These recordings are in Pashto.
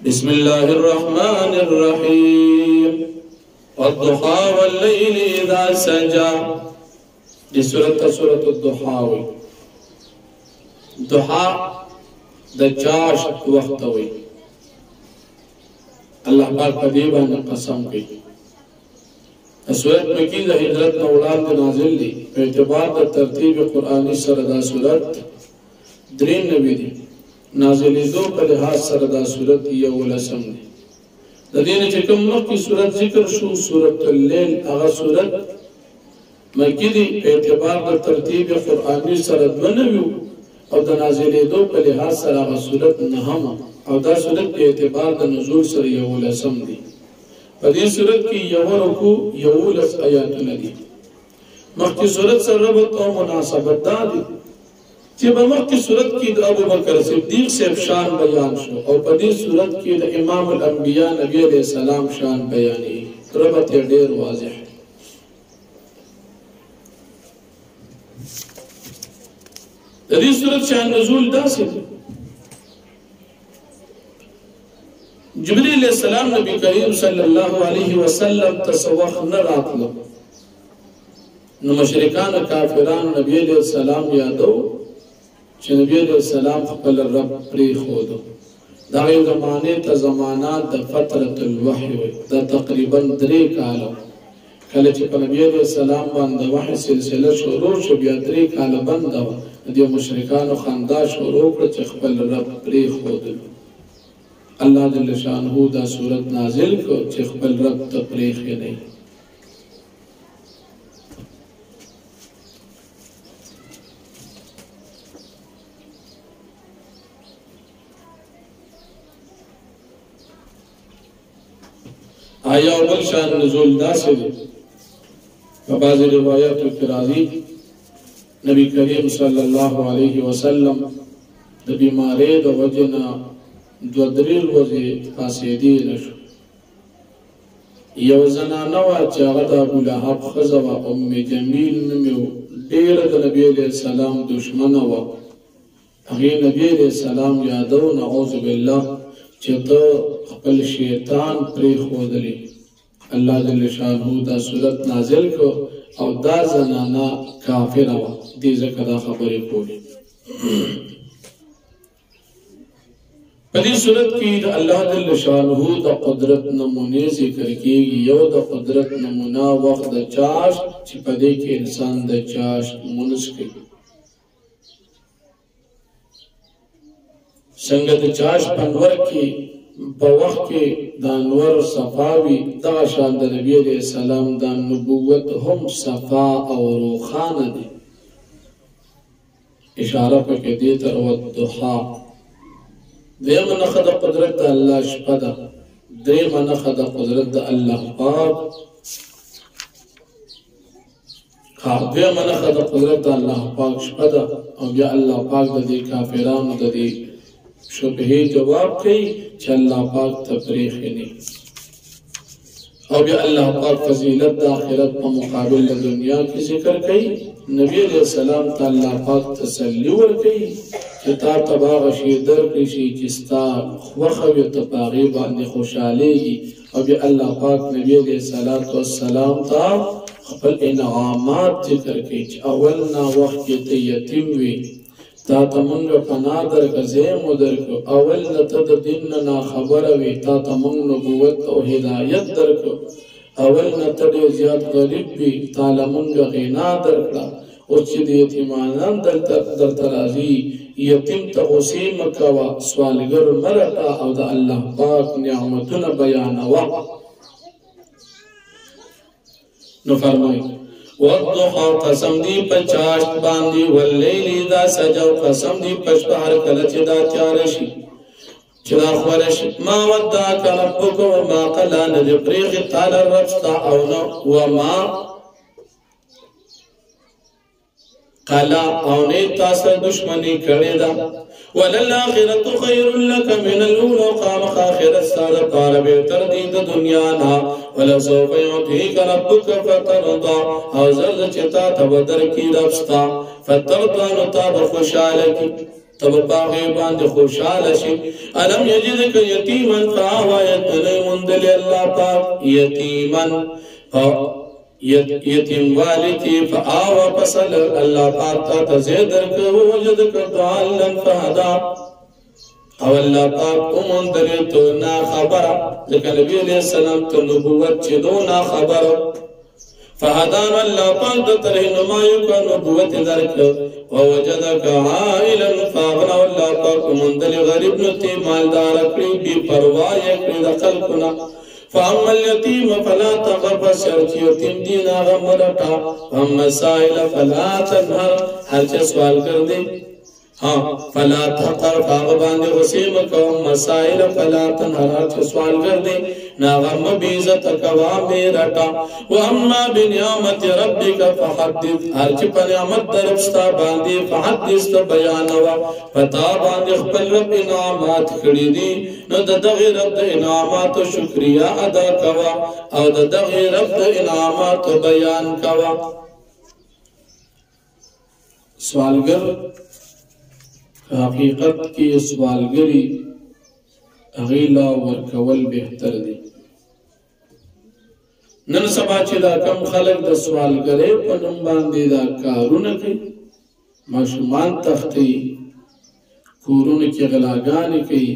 بسم الله الرحمن الرحيم والضحى والليل إذا سجى. دي سورة الضحى وي. ضحى د چاشت وقت وي. اللہ پاک قدیبا نے قسم کی سورت مکی دا حجرت نولان دا نازل دی پہ اعتبار دا ترتیب قرآنی سردہ سورت درین نبی دی نازلی دو پہ لحاظ سردہ سورت یول اسم دی دا دین چکم مکی سورت ذکر شو سورت اللیل اغا سورت مکی دی پہ اعتبار دا ترتیب قرآنی سرد منویو او دا نازلی دو پہ لحاظ سر اغا سورت نحما او دا سورت پہ اعتبار دا نزول سر یول اسم دی پا دی صورت کی یو رکو یولس آیاتون دی مخی صورت سر ربط و مناسبت دا دی چی با مخی صورت کی دا ابو بکر صدیق سے شان بیان شو اور پا دی صورت کی دا امام الانبیاء نبی علیہ السلام شان بیانی ربط یا دیر واضح ہے. دا دی صورت شان نزول دا سی دی جبریل علیہ السلام نبی کریم صلی اللہ علیہ وسلم تصوخ نہ راتلو نو مشرکان کافران نبی علیہ السلام یادو چھ نبی علیہ السلام خپل رب پری خودو داغی زمانے تا زمانات دا فترت الوحی ہوئی دا تقریبا 3 کالو کلچ پا نبی علیہ السلام باند وحی سلسلہ شروع شو بیا 3 کال بندو دیو مشرکان خاندہ شروع کر چھ خپل رب پری خودو اللہ جل شانہو دا صورت نازل کو چھ خپل رب تقریخ نہیں. آیا اول شان نزول دا سے بعض روایاتو کی راضی نبی کریم صلی اللہ علیہ وسلم دا بیمارے دا وجنا دو دریل وزی فاسیدی نشو یو زنانوا چاگد ابو لحب خزوا ام جمیل نمیو دیر دا نبی علیہ السلام دشمنوا اگی نبی علیہ السلام یادو نعوذ باللہ چیتا قبل شیطان پری خودلی اللہ جل شانہو دا صورت نازل کو او دا زنانا کافروا دی ذکر خبری پولی. پدی صورت کی دا اللہ جل شانہو دا قدرت نمونے ذکر کی یو دا قدرت نمونہ وقت دا چاش چی پدے کی انسان دا چاش منس کی سنگت چاش پنور کی با وقت کی دانور صفاوی دا شان دا نبی علیہ السلام دا نبوت ہم صفا او روخان دی اشارہ پا کہ دیتر والضحا دیم نخد قدرت دا اللہ شپدا دیم نخد قدرت دا اللہ پاک دیم نخد قدرت دا اللہ پاک شپدا او بیا اللہ پاک دا دی کافران دا دی شبہی جواب کئی چھ اللہ پاک تفریخی نہیں او بیا اللہ پاک فضیلت دا آخرت پا مقابل دنیا کی ذکر کئی نبی علیہ السلام تا اللہ پاک تسلی ورکی کتاب تباغ شیدر کشی چستا وخوی تباغی باندی خوشحالے گی او بیا اللہ پاک نبی علیہ السلام تا خپل انعامات ذکر کی اولنا وقت کی تیتیم وی تا تمنگ پناہ در کزیم در کو اولنا تد دننا خبر وی تا تمنگ نبوت و ہدایت در کو اولنا تد زیاد غریب وی تا لمنگ غینا در کلا اس چید یتیمانان در ترازی یتیم تا غسیم کوا سوالگر مرتا او دا اللہ پاک نعمتنا بیانوا نفرمائی والضحا قسم دی پچاشت باندی واللیلی دا سجاو قسم دی پشبہر کلچ دا تیارشی چدا خورشی ما وداک ربک وما قلا ندبریغ تال ربستا اونا وما قلا اونے تاسر دشمنی کرے دا وللآخرت خیر لک من الاولى قام آخرت سارا پار بہتر دید دنیانا ولسوف یعطیک ربک فترضا او زرد چتا تبدر کی ربستا فترضا نتاب خوشالکی تب پاغی باندې خوشحاله شي الم یجدک یتیما فآوی یتنی مندل اللہ پاک یتیما یتیم والدی فآوی پسل اللہ پاک تا تزیدر که وجدک ضالا فهدا او اللہ پاک مندل تو نا خبر ذکر نبی علیہ السلام تو نبوت چی دو نا خبر فهدان اللہ پاک دا ترہنمائیو کا نبوت درک ووجدک عائلا فاغنا اللہ پاک مندل غریب نتی مالدار اکڑی بی پروائی اکڑی دا خلقنا فاما الیتیم فلا تغفر شرچی یتیم دینا غمرکا فاما سائل فلا تنہر ہر چه سوال کر دے فلا تقر فاغبان غسیم کو مسائل فلا تنہر چه سوال کر دے ناغم بیزت کوا میرٹا واما بنعمت ربک فحدث ہر چی پا نعمت دربستا باندی فحدث تا بیانوا فتا باندی خپل رب انعامات کھڑی دی نو دا دغی رب دا انعامات شکریہ ادا کوا او دا دغی رب دا انعامات بیان کوا سوالگر حقیقت کی سوالگری اغیلا ورکول بہتر دی نن سبا چې دا کم خلق د سوالګرۍ په نوم باندې دا کارونه کوي ماشومان تختی کورونه کې غلاګانې کوي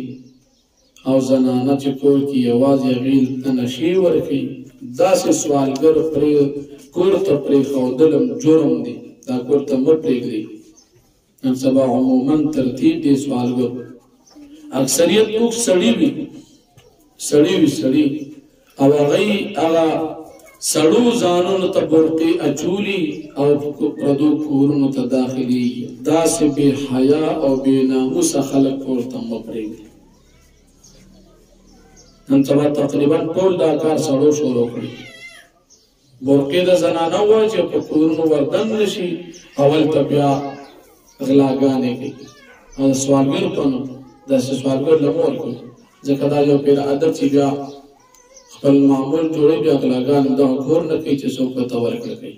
او زنانه چې کور کې یوازې هغې ته نشې ورکوي داسې سوالګر کور ته پرېښودل جرم دی دا کور ته مه پرېږدئ نن سبا عموما ترتیب دی سوالګر اکثریت ټوک سړي وي او هغه سړو ځانونو ته برقې اچولي او پردو کورونو ته داخلي داسې بې حیا او بې ناموسه خلک کور ته مه پرېږدي نن سبا تقریبا ټول دا کار سړو شروع کړي برقې د زنانه وایي چې په کورونو وردن نشي اول ته بیا غلاګانې کوي او د سوالګر په نوم داسې سوالګر له مه ورکوي ځکه دا یو پیر عادت چې بیا خپل معمول جوړي بیا غلاګان دغه کور نه کوي چې څوک ورته ورکړه کوي